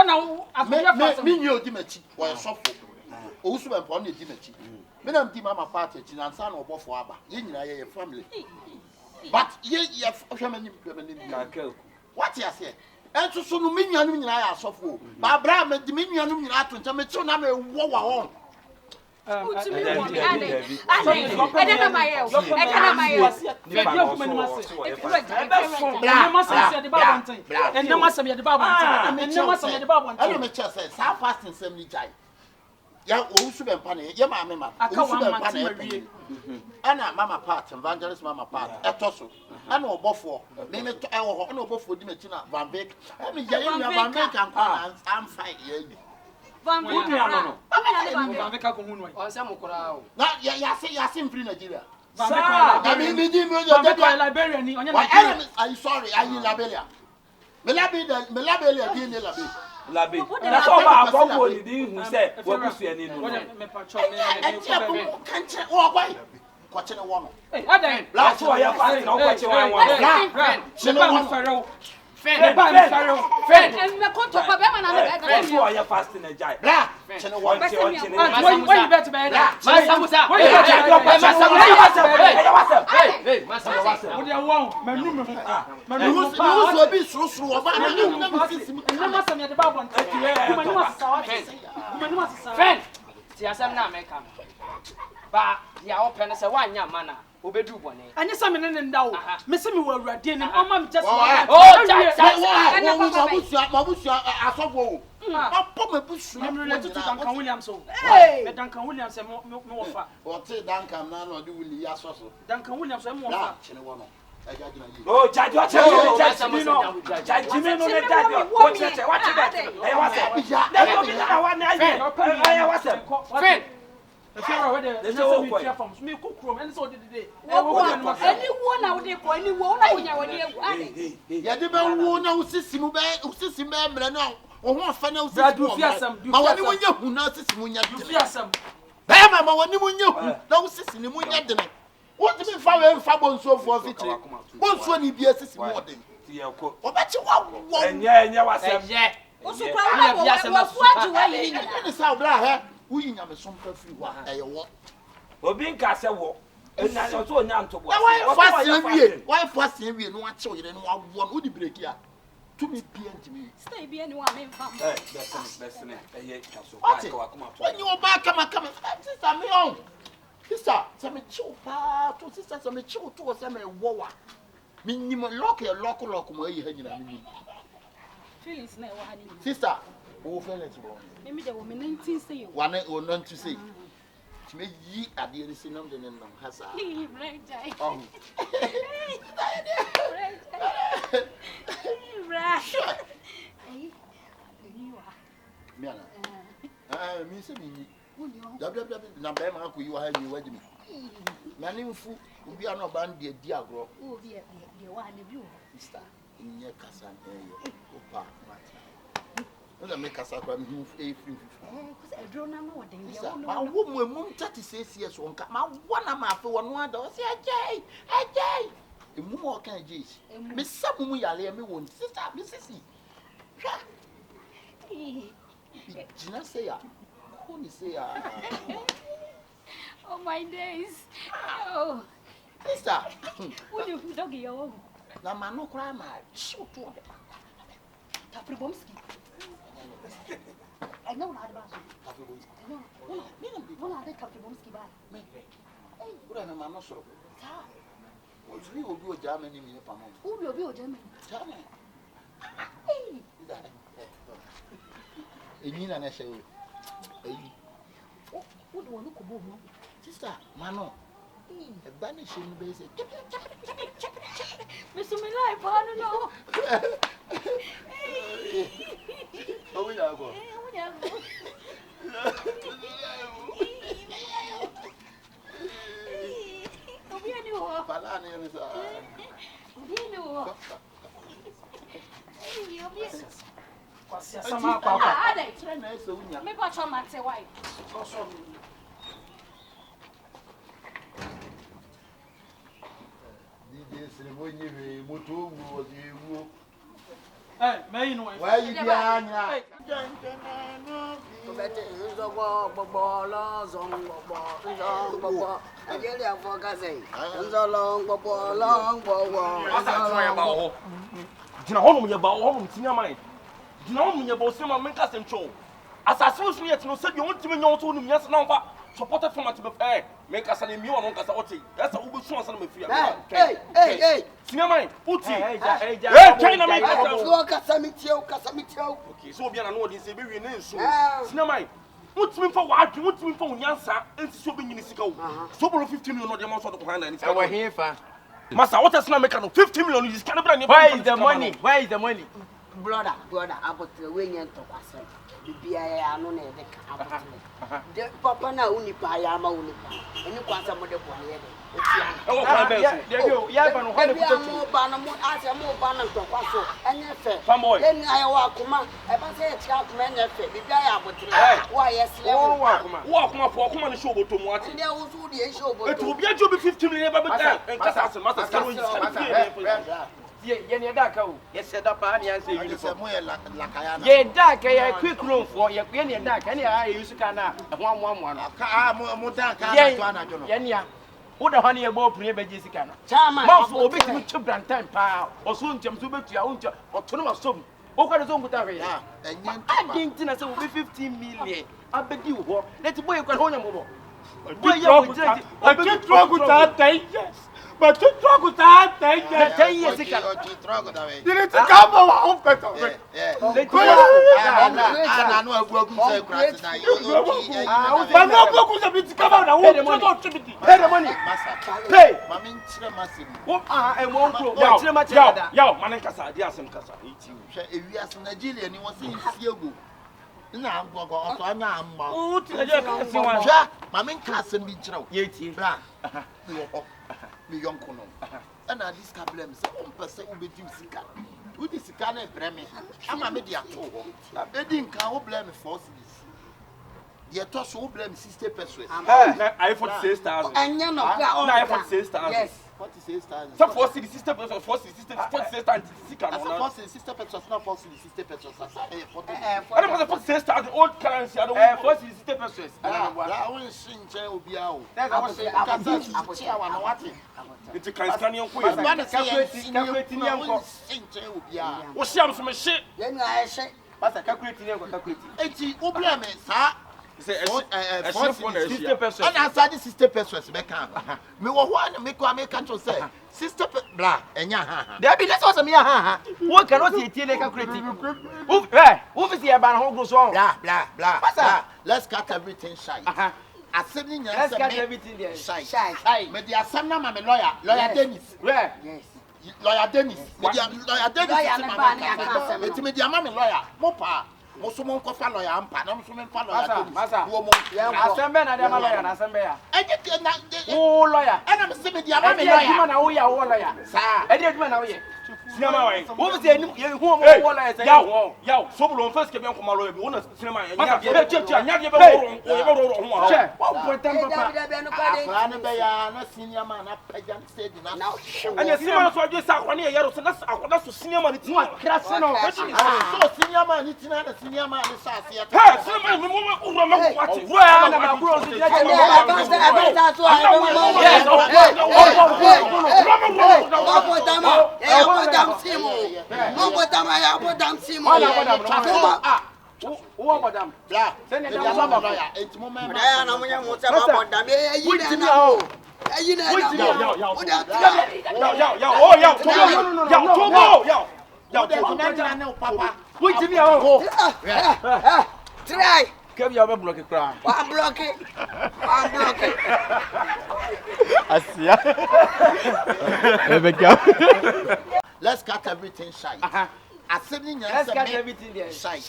now me knew Dimechi or soft. Also, I'm on the Dimechi. Men of Dimama party, and son or both for Abba. You family. But ye have family. What you say? And to so minion I are soft. Barbara, Dominion, I to tell me so now a war. I ya osu be mpa ne ye ma me ma osu be mpa ne ana mama part evangelist mama part etoso ana obofo me me to ewo ho ana obofo di mechi na Van Beek me ye ye Van Beek am fine ye Van Beek no Van Beek ko hu no o se mo kora o na ya se mfiri Nigeria Van Beek na me di me yo de Liberia ni onye Nigeria I sorry I Liberia me Liberia di ne Labe That's all about what you who said, what was your name? Last one, you're fine. I'll watch you one. Friend, and the conto of That's why you're fasting a giant. Why you better bed? Obedu bone anya sa me ne nda wo me se me wo awurade ni o ma me just mabusu asofo papa mabusu me tutu Duncan Williams so me Duncan Williams me wo fa o te Duncan na no de wuli ya soso Duncan Williams me wo fa chene wo no oh judge what you know judge me no let that what that eh what's up friend if you are ready the from me cook room and so did they anyone out there for anyone ya de ba wo na usisimu be mre na o ho afa na usisimu ma woni munya hu na usisimu nya de fiasam ba ma woni munya hu na usisimu munya de ne wo ti mi fa we fa bonso fo fitire bonso ni bi asisimu ode ti e ko obachi wa enye wasem osukwa wo fiasam afuaji wa yi ni sa obra he uyi nyame so mpa firi wa eyewo obi nka se wo enya so onya ntobo why fast wie no ache oyire no awo no di break ya to me pnt me stay bi ani wa me fam listen eye kaso kwa kuma when you back kama sister me on sister se me chill pa to sister se me chill to se me wo wa minimum lock mo eyi ha nyina me feelings na e wa ha ni sister wo feelings bo me de wo me 19 say you one o non to say me yi ade ri sinam de nem hasa oh mi se mi www na be ma ko yi wa ha ni wajimi na ni mfu obi ana ba ndi adi agro obi de wa na bi o sister nye kasa eyo opa no make kasa kwa mi hu free cuz edro na no de ye wo ma wo mu emu 36 years wonka ma wona ma afi wono ada o se ajai emu mo kan jees me sabu mu yale me won sister me sisi hwa jina say ya ko ni say ya oh my days oh sister wo you dog yo na ma no kra ma shoot to Kaprimomski I know not about Kaprimomski no I Kaprimomski ba me ura na ma no so ta o tui obi o Germany mi pa mo obi o Germany enyi na she o eyi o do no ko bo mo sister ma no e ba ni she no be say Mr. My life I don't know oh we are go obi ani wo pala ni ni sa obi ani wo obi kwasi asama kwa ada try na so unya me pa choma te why so DJ sire mo nyi we moto wu o di wu Hey, may you know where you be anya? Dina home ye ba home tinya man. Dina home ye ba sema men ka semcho. Asase so yet no said you want to me nyon so no mias na mfa supported from at me men ka sa ne mi won ka sa oti. Esa wo be su ansa na me fia. Hey. Tinya man, uti. Hey, China man ka sa. Okay, so obi na no odi se be wi na nsu. Tinya man. Mutimi fa wadwe mutimi fa unyansa enti so be nyini sika wo. So bolo 15 million no de ma so to kan na ni sika. Our here fa. Masa, what is not making 50 million? You can't bring. Where is the money? Where is the money? Brother, about the way you talk about the BIA, no, the papa now, Unipa, Yama, Unipa, and you want some of the boy. Yeah, but what if more banner, as a more banner to Paso, and your fair. Then I walk, I must say, child, man, why, yes, walk my poor woman show to watch. There was the show, but to be a job 15 million, Yenny Dako, yes, said up, and I say, Yeah, dark, a quick room for your Yenny Dark, and I used to can 111. Yenya, what a honey about Priya Jessica. Chama, Mouse will be to Brantan Power, or soon to your own or Tonoma Soap. Oh, what is on with area? I think it will be 15 million. I bet you, let the boy can hold a mobile. I can't talk with that 10 years. But you talk with that 10 years ago. You need to come over. But no book was a bit to come out. I want pay the money. Pay. And won't go. Yo, Manikasa, Diasem Casa, If you ask Nigeria, you want to see you. Na go on to na amma. O ti na je ka si wan. Sha, ma men ka asem bi kire. Ye tie. Bra. Me yonko no. E na this problem say on pese obedi sika. Wo di sika na breme. Ama me di ato ho. Edi nkan wo blame for cities. Ye to so wo blame 60 pesos. I 46,000. Anya no ga. Na 46,000. Yes. 46,000. So 40 system pesos, 46,000 sika no. That's 46 pesos, not 46 pesos. I don't want 46,000 old currency. I don't want 46 pesos. I won't sing obia o. That's I was saying what? It's a Canadian queen. Calculating obia. What's the name of shit? Then I say, Pastor, calculating. Eti oblame sa. Say a 60 pesos. And I said 60 pesos me can. Me wo ho na me kwa me can say 60 bla enya ha. There be let's also me ha. What cannot see tie calculating. Who is here ban ho go so. Bla. Let's cut everything shy. Assembly nya let's cut everything there. Shy. Me the assembly na me lawyer Dennis. Where? Yes. Lawyer Dennis. Me the lawyer Dennis. Me the ama me lawyer. Mo pa. Mosumo ko fa lawyer ampa na mosumo fa lawyer masa wo mo asembe na dem lawyer na asembe ya ejike na wo lawyer ena me se me dia ma me lawyer na wo ya wo lawyer sa e dey duma na wo ye Cinema why? Wo be say ye hu mo wo lawyer say yo so bolo first ke bien ko malo bi wona cinema nya be ro ho che wo potem papa afra be ya na senior man na pagan stage na anya cinema so adwe sa akwane ye yaro so na akwana so cinema ni ti krase no so senior man ni tina na senior man ni sa ase ya ha cinema me mo uro me ko ati wo ya na ma bro so je Who madam? Bla. Send the lawyer. It's moment. na mo nya mo ta ba dam e yi na na. E na Try. Come here, I'm blocking crowd. I'm blocking. Let's cut everything shy. Assembly nya let's cut everything there. Shy.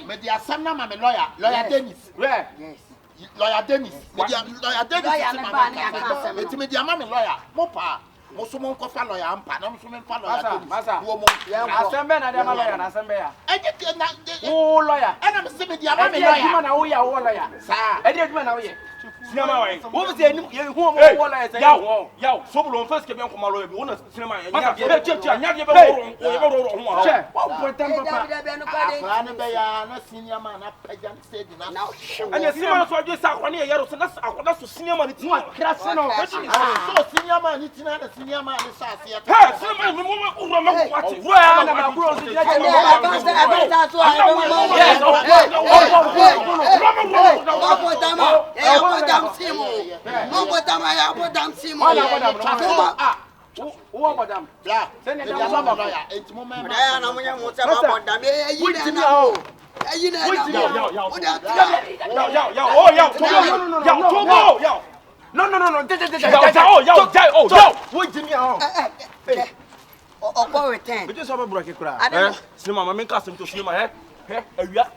Me the assembly na me lawyer Dennis. Where? Yes. Lawyer Dennis. Me the lawyer Dennis. Me the ama me lawyer. Mo pa. mo so mo nkofa lawyer ampa na mo so me fa lawyer masa wo mo asembe na dem lawyer na asembe ya enye na wo lawyer ana me se me dia ma me lawyer lawyer na wo ya wo lawyer sa e dey adwuma na wo ye sinema wa wo bi se enu ye hu mo wo lawyer say yaw so bulu on first ke be nkoma lawyer bi wona sinema ya nya de be woro ho che wo potem papa akwa ne be ya na senior man na pajan stage na anya sinema so adwe sa akwa ne yero so na akwa so sinema ni ti krase no so senior man ni tina na senior man ni sa ase ha sinema me mo uro ma ko ati wo ya na ma bro so dia Wo madam bla sene da da ma ma lawyer enti mo me da ya na munya mo se ma bodam eyi na na eyi na ọkọ return be so be bro ke kura sinema ma me nka asem to sinema awia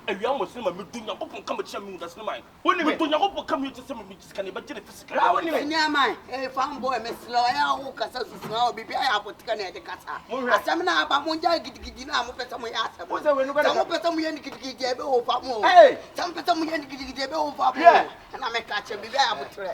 awia mo sinema me dunya ko pon kam chia me da sinema woni me dunya ko pon kam you tell me sika ne ba jere physical woni me nyama fan boy me slow ya wo kasa susu na obi bia ya potika na de kasa asem na aba mo nja gidigidi na mo pesa mo ya asem mo pesa mo ya gidigidi ebe wo fa mo sam pesa mo ya gidigidi ebe wo fa mo na me ka che bia ya potre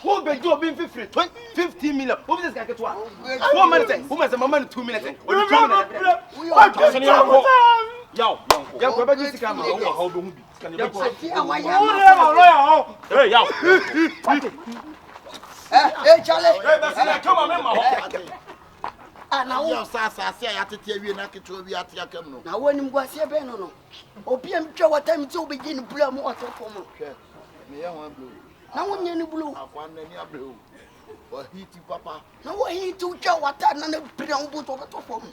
who be do being 15 million who this guy get one 4 minutes who must mama 2 minutes only 2 minutes yo go be this guy ma how be hu bi hey yo Charlie come on me na wo sa ya tete awie na keto wi ate akam no na woni mguase be no obi am twa wata mi ti obegi ni bula mu otofo mo me ya wan blow na wonye ni bulu akwa na ni abrew o hiti papa na wo hiti utwa wata na na bria mbu to otofo mo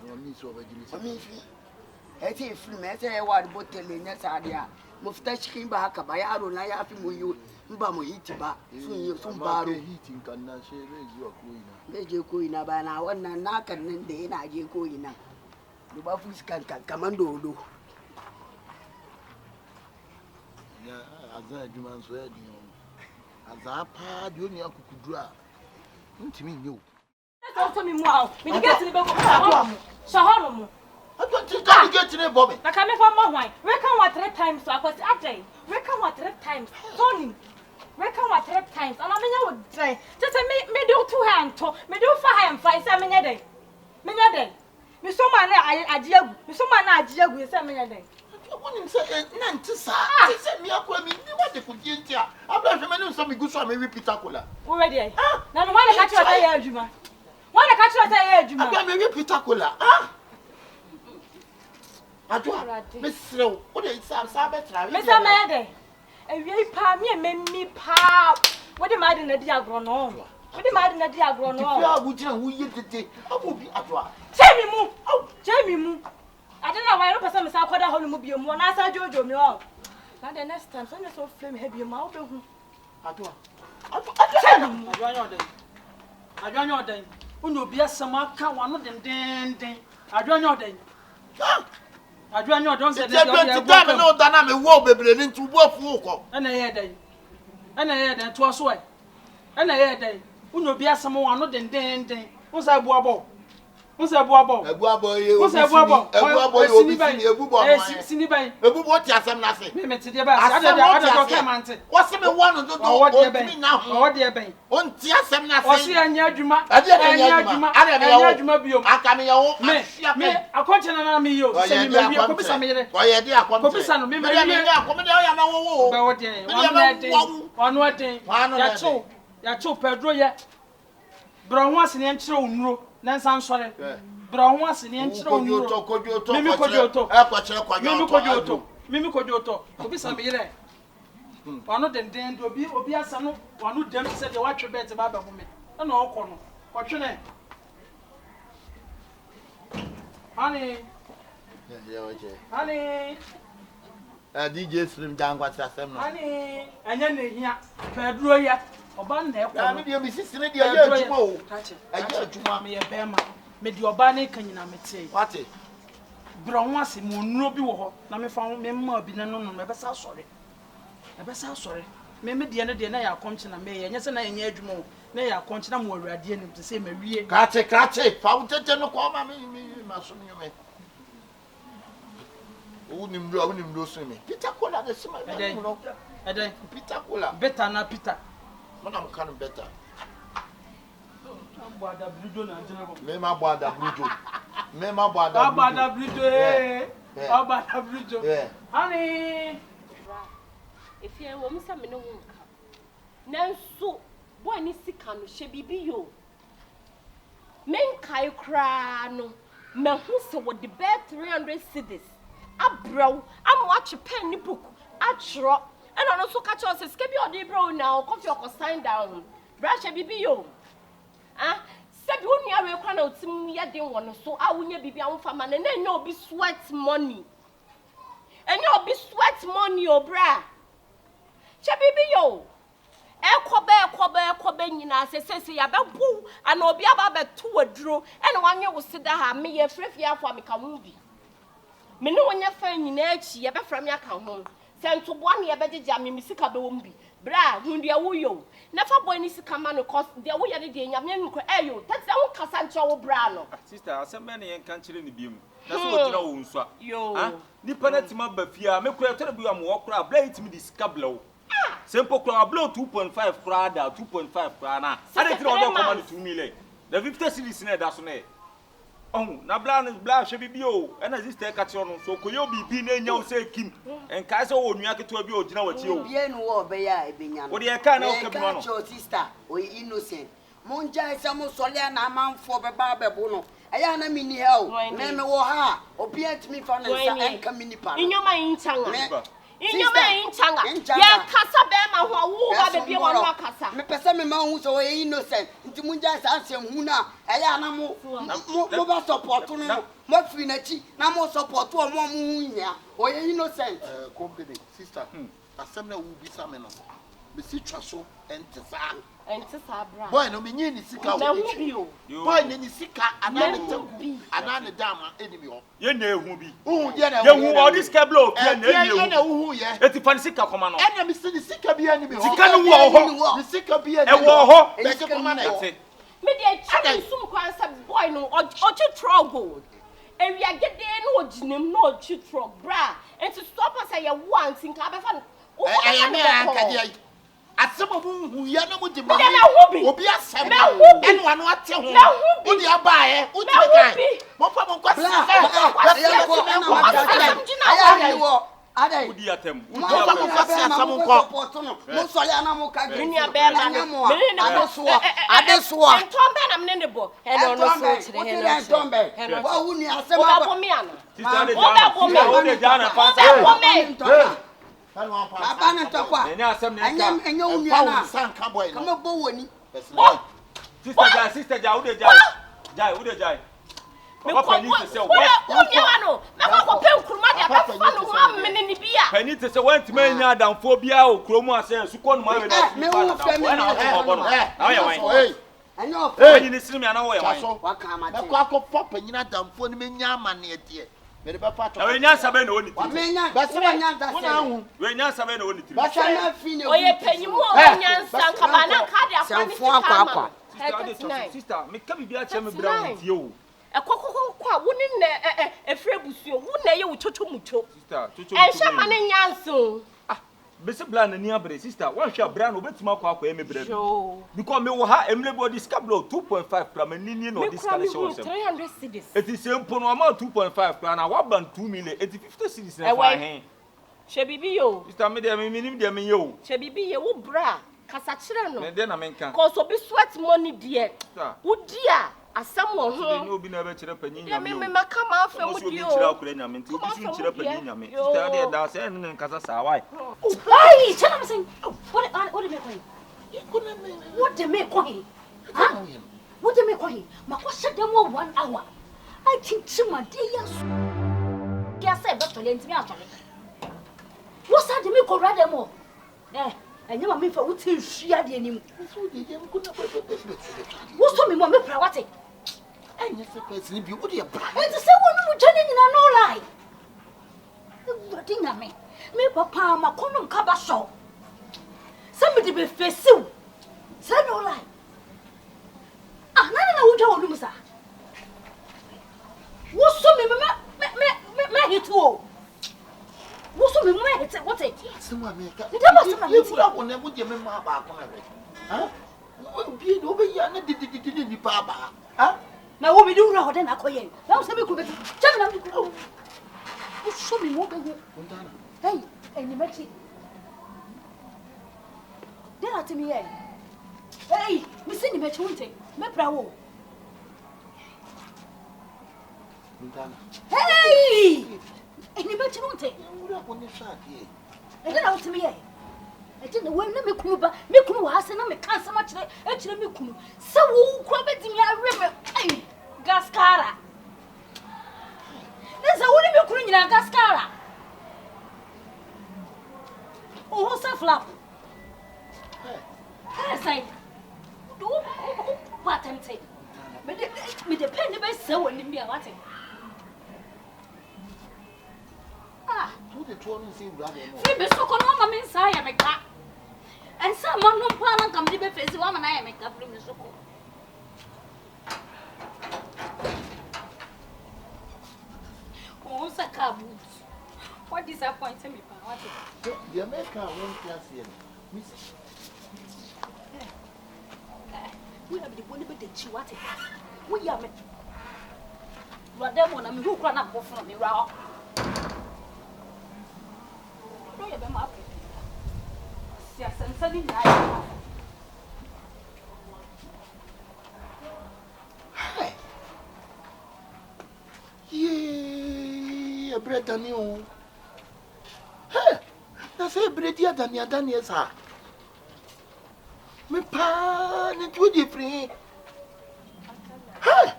ano mi so obegiri se ami fi eti film eti e wa botele nya sade a mo fita chikin ba haka ba yaro na ya fi mo yo mba mo hiti ba sun baro hiti kan na she reji wa koina beje koina ba na wannan nakan nan da yana je koina duba fuskan kaman dodo ya azan adwuma nso ya di azan pa di oni akukudura ntimi nyo so mi mu awo mi get ni be ko so ho mo ato ti ka get ni bo me na ka me fa mo hwan we kan wa 3 times so akwasi adai we kan wa 3 times Tony we kan wa 3 times ana me nya wo dai tete me do 2 hand to me do 4 hand 5 say me nya dai mi so ma na ajiagu mi so ma na ajiagu say me nya dai woni se na ntisa ti se mi akwa mi ni wa de kudie ntia abla hwe me ni so mi guso me wi pitakola wo we dey na no wale ka chira say ya adwuma wale ka chira say ya adwuma abla me wi pitakola adwa me srew o de sa betra me sa me dey ewie pa me pa wo de ma de na di agro no wo de ma de na di agro no ti a bujira wo ye tete abobi adwa Chemi mu I don't know why you person me say akoda ho mu biom na sa jojo mi o na the next time so so flame heavy ma wo be hu adwa adwanya odan unu obi asama ka wano den adwanya odan se de me no da na me wo bebre ni ntu bu afu ko ana ye dan to so e ana ye dan unu obi asama wano den unsa bu abo ebu abo ye ebu bo sini ban ebu bo ti asem na se me te de ba ada do kemante wose me wonu do o ti na ho o de ban on ti asem na se o si anya adwuma biom aka me ye wo me akonche na me yo se me wi ko bisa me yere ko ye de akonche ko bisa no me akonche o ya na wo ba wo de wanu ya cho pedro ye bro ho asene enkyere onuro na nsan sore bro ho asene enkyere onuro mimi kodioto obi sa me yere wanu den do obi asa no wanu dem se de watwe bet ba ba mu me na okọ no Ochune. Honey. Yeah, okay. Honey. DJ Slim Jangwa Sassam. Honey. Anya ne hia. Pedro ya. Oba na e Na me dia mi sisire dia ya adwuma o. Aja adwuma. Me ye bema. Me di oba na kanyina mete. What? Bro ho ase mo nuro bi wo ho na me fa me ma bi na no no me be sa sore. E be sa sore. Me die ne de na ya konche na me ye nya se na enya adwuma o. Na ya konche na mo awurade anim te se me wie. Krache. Fa utete no ko ma me maso me. Unim do so me. Peter Cola de sima. Eden. Peter Cola. Better na Peter. Mana am kan better. Abada brido na jina ko. Me ma boada brido. Me ma boada. Abada brido eh. Abada brido. Yeah. Honey. If you want me say me no nka. Nanso boy ni sika no hye bibi yo. Men kai kra no. Me hu se wo the bet 300 cedis. Abrow, am watch pen ni book. Atro. And on also catch us escape your day bro now. Confion ko sign down. Brush bibi yo. Ah, said you near we kwana otim ye den won so a wonye bibi a wonfa ma na nya obi sweat money. Enya obi sweat money o bra. Che bibi yo. Ekobe nyina sesese ya bebu ana obi aba betu waduro ene wanwe wo sida ha me ye frefia afo ameka mu bi. Me ne wonya fa nyina achi ye befra me aka ho. Sento bo na ye begegya me misika be wo mbi. Bra, hunde wo yo. Na fa boy ni sika ma no cause de wo ye de nya me nko eyo. Tete wo kasa nche wo bra no. Sister, asem na ye kan kire ni biem. Na so wo tira wo nso a. Yo. Ni penetima ba fia me kura tara bi am wo kura bla itimi di sika bla wo. Simple kura bla 2.5 kura da 2.5 kura na. Ade tira odo command 2 million. The 50 series na da so na. Oh, na bla hwe bibi o. E na sister ka kire no so koyo bibi na nya wo se kim. En ka se wo nua keto bi o gina wachi o. Bie no wo be ya ebenya no. Wo de ka na wo ka bi no. Your sister, we innocent. Monja esa mo sole na amanfo be ba bebo no. Aya na mini hell. Me wo ha. Obi antimi fa na nsa enka mini pa. Inyoma inchanga. Inyoma inchanga. Ya kasa be ma ho wo ba be bie wonu akasa. Me pese me ma hu so we innocent. Nti monja esa ansem hu na aya na mo ba support no. Mo fi na chi na mo support o mo hu nya. O ye innocent. Company sister. Asem na wo bi sa me no. Me si twa so entesa. Entesa bra. Boy no me nyi ni sika Na wo. hu bi o. Boy ni sika anane tem. Anane dama enimi ho. Ye na ehu bi. Hu ye na. Ye hu all this cable o pia na ehu. Ye na hu ye. Eti fan sika koma no. Ena me si ni sika bi enimi ho. Sika no wo ho. Ni sika bi enimi. E wo ho. Be se koma na eti. Me dey chiri sum kwan say boy no ochi trouble. Ewi agede no oginem no ochi trouble bra. Enti stop say ye want nka be fa. I me anka asemo hu ya na mo de mo obi asem en wa no ate ho o di abaaye o ti kan mo fa mo kwasi Adai. Udi atem. Mo kwasi asem ko. Mo so ya na mo ka gbe. Ni abema no. Adesuwa. Entombe na mne ne bo. Hello no so chire hello. Entombe. Wa hu ni asem aba. Oba bomi ana. Sister de jana pansa. Baba na tokwa. Enya asem na ka. Enya unia na. Sanka boy no. Kama bo woni. Sister ja, ude jai. Me ko ni se wo. Unia wa no. Me ko pe nkuruma de ba fa no ho amene ni bia. Pani te se wanti ma nya adamfo bia o kromu ase su ko no ma we na. Me wo fe me na o bo no. Na we wan. Anya o Pani ni siri me ana wo ye wan. Wa ka ma te. Me ko akofo panyina adamfo ni me nya amane tie. Me de ba fa to. Na we nya sabe na oni ti. Me nya. Ba se nya da se. We nya sabe na oni ti. Ba se na fi ne. Oye panyimu o nya nsan ka ba na ka de akwa ni akwa. Sister, me ka bibia che me bra wo tie o. Ekokokokwa woni ne efre busuo wona ye wo chocho mucho. Sister, chocho. E hwa mane nyanso. Ah, be se bla na ni abre sister, wan hwa bra na obetima akwa e me bra. Jo. Because me wo ha emle body scablo 2.5 pra me nini no this kind of show. 300 cedis. It is simple no amount 2.5 pra na wa ban 2 million. It is 50 cedis na fa hen. She bibi yo. Sister me de me nim de me yo. She bibi ye wo bra. Kasa kire no. Me de na menka. Cause obi sweat money there. Wo dia asam wo ho. Ni obi na be kire panyin Ya nyame. me maka ma afa wo Obi dio. kire akure nyame nti obi su kire panyin nyame. Sister de da say en nkasa sa why. Hey, tell me saying. What did me call? What did me call? Huh? What do you mean? My question them 1 hour. I think my dear yes said Dr. Lens me actually. What's that to me go rather more? Eh, and you want me for what she had in him. What's to me, Mamma Prawati? And yes, the person be what you are. And the same one who turning in a no lie. What thing at me? Me papa, my condom cover show. Somebody be face you. Say no lie. Ah, no, no, no, no, what's so me hit you? What's so me hit what it? Someone make up. You will never give me my back on it. Huh? Be over here and did the papa. Huh? Now, what we do now, then I call you. Now, some people tell me, show me more than you. Hey, and you met it. Then I tell me, hey, we send you met one thing. Me bravo. Hey! And you bet you won't take. And then I'll tell me, I didn't know when me kuba, me kunu has and me can't so much. Actually, me kunu. So who crab it in your river? Hey, Gascara. There's a woman me kunu in a Gascara. Oh, what's a flap? Yes, I do. What I'm saying. Me depend the best so when me what. Ah, who the told me say brother? Phoebe so come on me say I make that. And some man no plan come to be face woman I make that bring so cool. Oh, Saka boots. What disappointed me, pa? What? The American won't class here. We have the one bit the chiwate. We are me. Rather one I'm who run up from me raw. No, you're my yes, and suddenly I. Yeah, bread and you. Hey, that's a bread here than your Daniels are. Me pan into the free. Hey,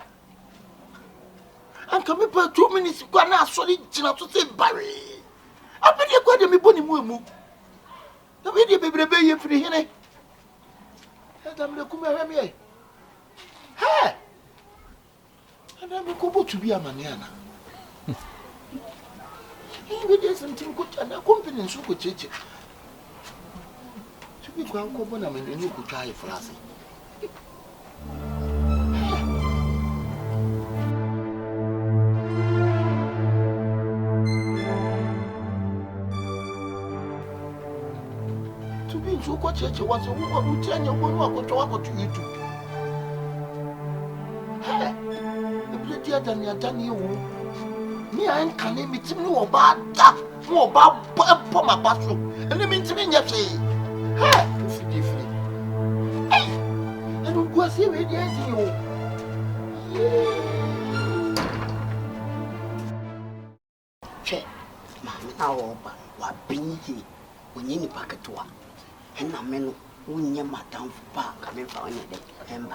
and come up 2 minutes. Go now, solid dinner to say Barry. I bet you got me bonny moo. The video baby free here. I'm the Kuma. Hey, and I'm going to be a manana. He did something good and a company so good. To be quite common, I mean, you could try for us. To be so good, church was a woman who tell you what to talk to you. Hey, the prettier than your done you. Me, I can't meet me or bad, more bad, for my bathroom, and let me tell you, hey, I don't go see where the idea. Check, Mamma, what being here when you packet to one. And I mean, when you're my town for park, coming for any day, and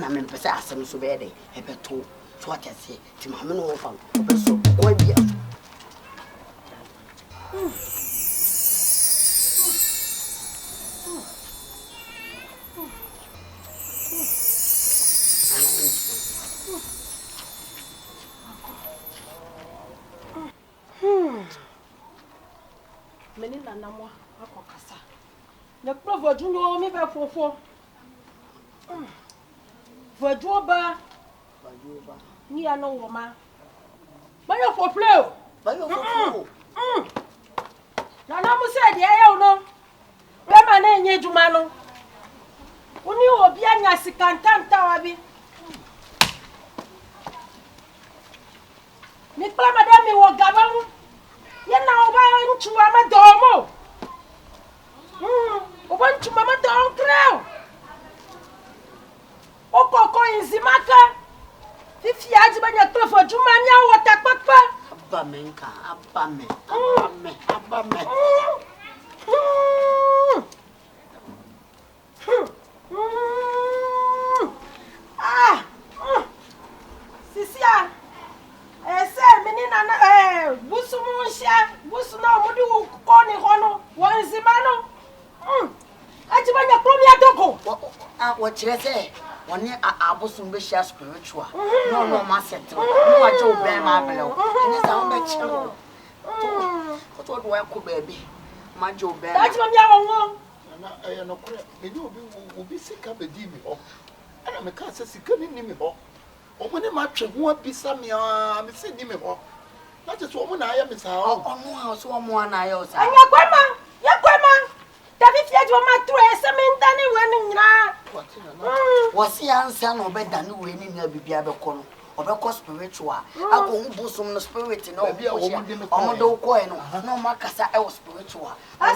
I'm in possession so bad, a bit too. What I say to my men over, so quite dear. Many Nanamo, a cocasa. The proverb, you know me by 4. For Joba. Ni ano woman. But you for play. But you for na mo say de ayo no. Rema na enye djuma no. Oni obi anya sikantanta wa bi. Ni kla madam wo gaba mu. Ye na oba nchuwa ma domo. Oba nchuwa ma don krao. Okoko inzimaka. If you had been a cloth for Jumania, what a papa? Abamenka, Abame. Ah, what you say? One year I was some share spiritual. No, my center. No, I told Ben my below. And it's our bet. What do I could baby? My Joe Ben. That's my young one. I am not correct. Maybe will be sick up a demon. And I'm a cat says he couldn't name me. Or when a match won't be some I'm saying him. That is what I am is how almost 1 more hours. And your grandma, David, you are my 3 winning. Was he answer no better than winning a baby abacon or because spiritual? I go bosom the spirit in all be a woman, no coin, no Macassa, I was spiritual. I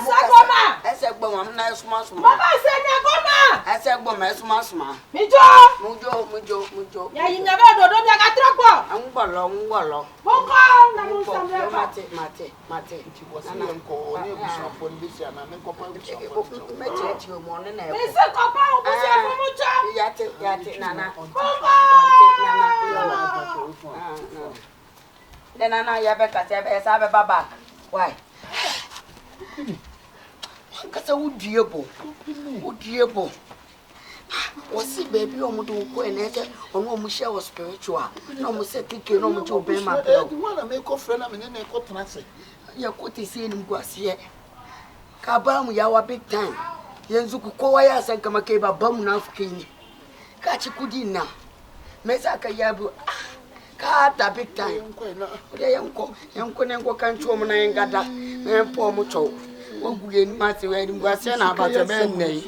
said, Bomb, nice mass. I said, Bomb, as massma. Mujo. Yeah, you never don't get trouble. I'm well. Mate. Was an uncle, for this year, and I'm a you morning. Then I know you have a baba. Why? Because I would dearable. Was it baby or Mudu or no Michelle was spiritual? No, Musset, no Mutu Bema. You want to make a friend of an inner you could see him go here. Kabam, you are big time. Yanzuku Koyas and Kamakeba Bum of King. Catch a kudina. Mesaka Yabu. Kata big time. Young Konenko can't show me and gada. And poor Mucho. Won't be in Matthew and Guasena about a man.